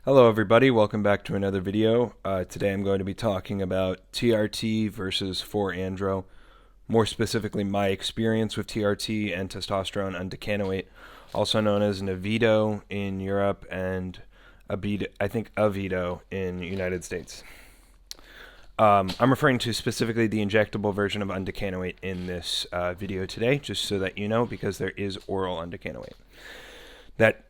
Hello everybody, welcome back to another video. Today I'm going to be talking about TRT versus 4-andro, more specifically my experience with TRT and testosterone undecanoate, also known as Navido in Europe and Avido in the United States. I'm referring to specifically the injectable version of undecanoate in this video today, just so that you know, because there is oral undecanoate. That,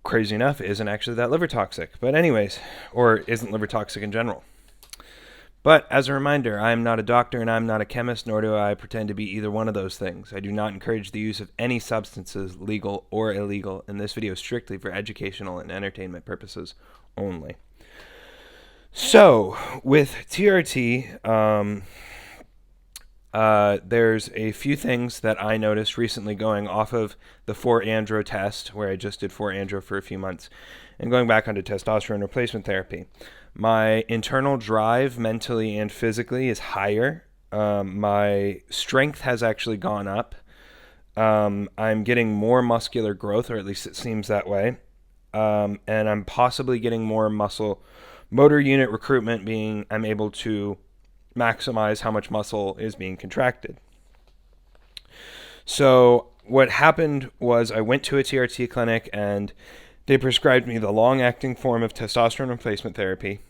crazy enough, isn't actually that liver toxic, but anyways, or isn't liver toxic in general. But as a reminder, I am not a doctor and I'm not a chemist, nor do I pretend to be either one of those things. I do not encourage the use of any substances, legal or illegal, in this video strictly for educational and entertainment purposes only. So, with TRT, there's a few things that I noticed recently going off of the 4-andro test, where I just did 4-andro for a few months, and going back onto testosterone replacement therapy. My internal drive, mentally and physically, is higher. My strength has actually gone up. I'm getting more muscular growth, or at least it seems that way. And I'm possibly getting more muscle motor unit recruitment, being I'm able to maximize how much muscle is being contracted. So what happened was I went to a TRT clinic and they prescribed me the long-acting form of testosterone replacement therapy.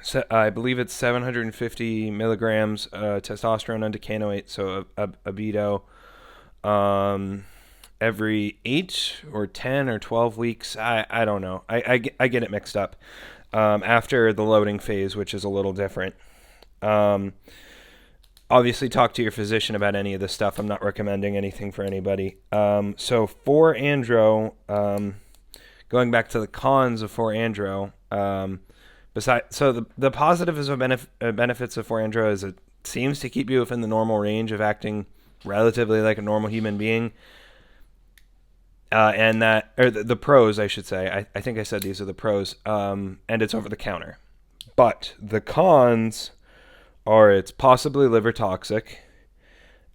So I believe it's 750 milligrams testosterone undecanoate, so Avido, every 8 or 10 or 12 weeks. I don't know. I get it mixed up after the loading phase, which is a little different. Obviously talk to your physician about any of this stuff. I'm not recommending anything for anybody. So 4-andro, going back to the cons of 4-andro, the positives of benefits of 4-andro is it seems to keep you within the normal range of acting relatively like a normal human being. And that, or the pros, I should say. I think I said these are the pros. And it's over the counter. But the cons are it's possibly liver toxic.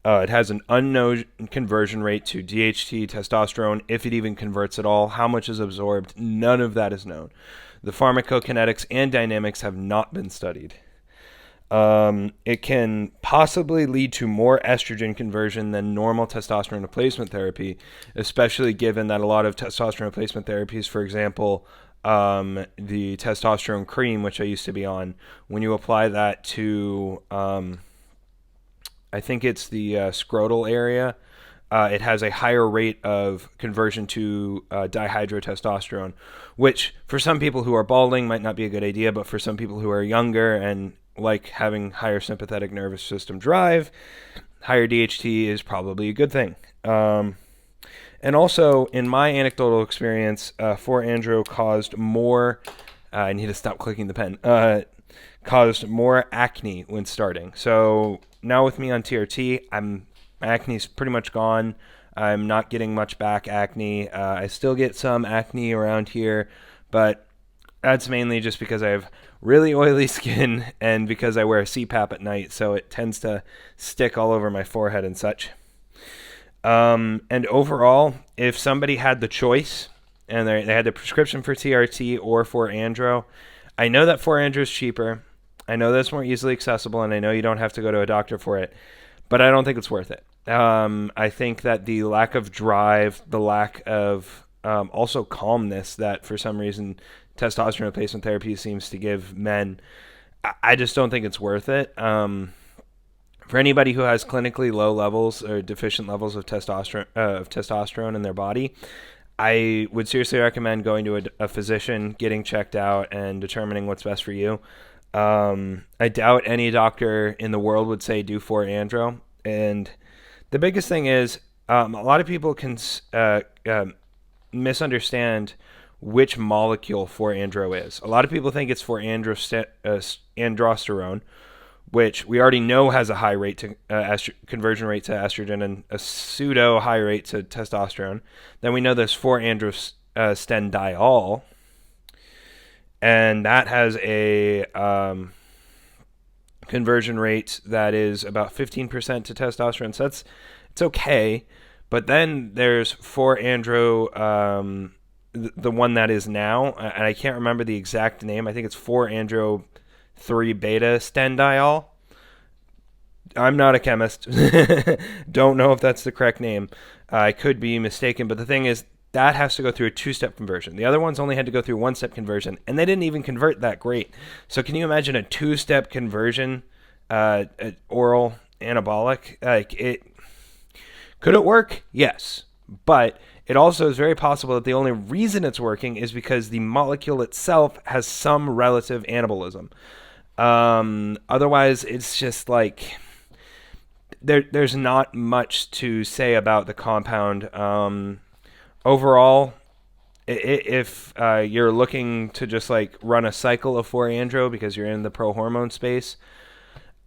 It has an unknown conversion rate to DHT, testosterone, if it even converts at all. How much is absorbed? None of that is known. The pharmacokinetics and dynamics have not been studied. It can possibly lead to more estrogen conversion than normal testosterone replacement therapy, especially given that a lot of testosterone replacement therapies, for example, the testosterone cream, which I used to be on, when you apply that to, I think it's the scrotal area, it has a higher rate of conversion to dihydrotestosterone, which for some people who are balding might not be a good idea, but for some people who are younger and like having higher sympathetic nervous system drive, higher DHT is probably a good thing. And also, in my anecdotal experience, 4-andro caused more, I need to stop clicking the pen, caused more acne when starting. So now with me on TRT, my acne's pretty much gone. I'm not getting much back acne. I still get some acne around here, but that's mainly just because I have really oily skin and because I wear a CPAP at night, so it tends to stick all over my forehead and such. And overall, if somebody had the choice and they had the prescription for TRT or 4-andro, I know that 4-andro is cheaper. I know that's more easily accessible, and I know you don't have to go to a doctor for it, but I don't think it's worth it. I think that the lack of drive, the lack of also calmness that for some reason testosterone replacement therapy seems to give men, I just don't think it's worth it. For anybody who has clinically low levels or deficient levels of testosterone in their body, I would seriously recommend going to a physician, getting checked out, and determining what's best for you. I doubt any doctor in the world would say do 4-andro. And the biggest thing is a lot of people can misunderstand which molecule 4-andro is. A lot of people think it's for androsterone, which we already know has a high rate to conversion rate to estrogen and a pseudo high rate to testosterone. Then we know there's 4-androstenediol, and that has a conversion rate that is about 15% to testosterone. So it's okay. But then there's 4-andro the one that is now, and I can't remember the exact name. I think it's 4-andro 3 beta stendiol. I'm not a chemist. Don't know if that's the correct name. I could be mistaken, but the thing is, that has to go through a two-step conversion. The other ones only had to go through one-step conversion, and they didn't even convert that great. So can you imagine a two-step conversion, oral anabolic? Like it, could it work? Yes, but it also is very possible that the only reason it's working is because the molecule itself has some relative anabolism. Otherwise, it's just like there's not much to say about the compound. Overall, if you're looking to just like run a cycle of 4-andro because you're in the pro hormone space,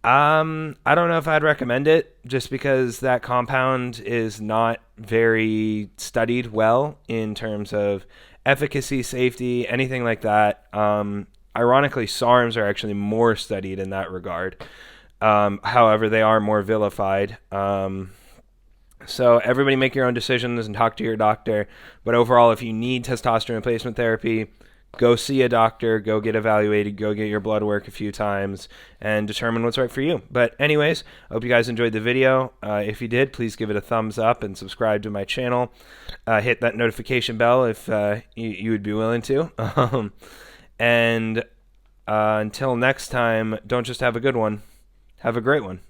I don't know if I'd recommend it just because that compound is not very studied well in terms of efficacy, safety, anything like that. Ironically, SARMs are actually more studied in that regard. However, they are more vilified. So everybody make your own decisions and talk to your doctor. But overall, if you need testosterone replacement therapy, go see a doctor, go get evaluated, go get your blood work a few times, and determine what's right for you. But anyways, I hope you guys enjoyed the video. If you did, please give it a thumbs up and subscribe to my channel. Hit that notification bell if you would be willing to. And until next time, don't just have a good one, have a great one.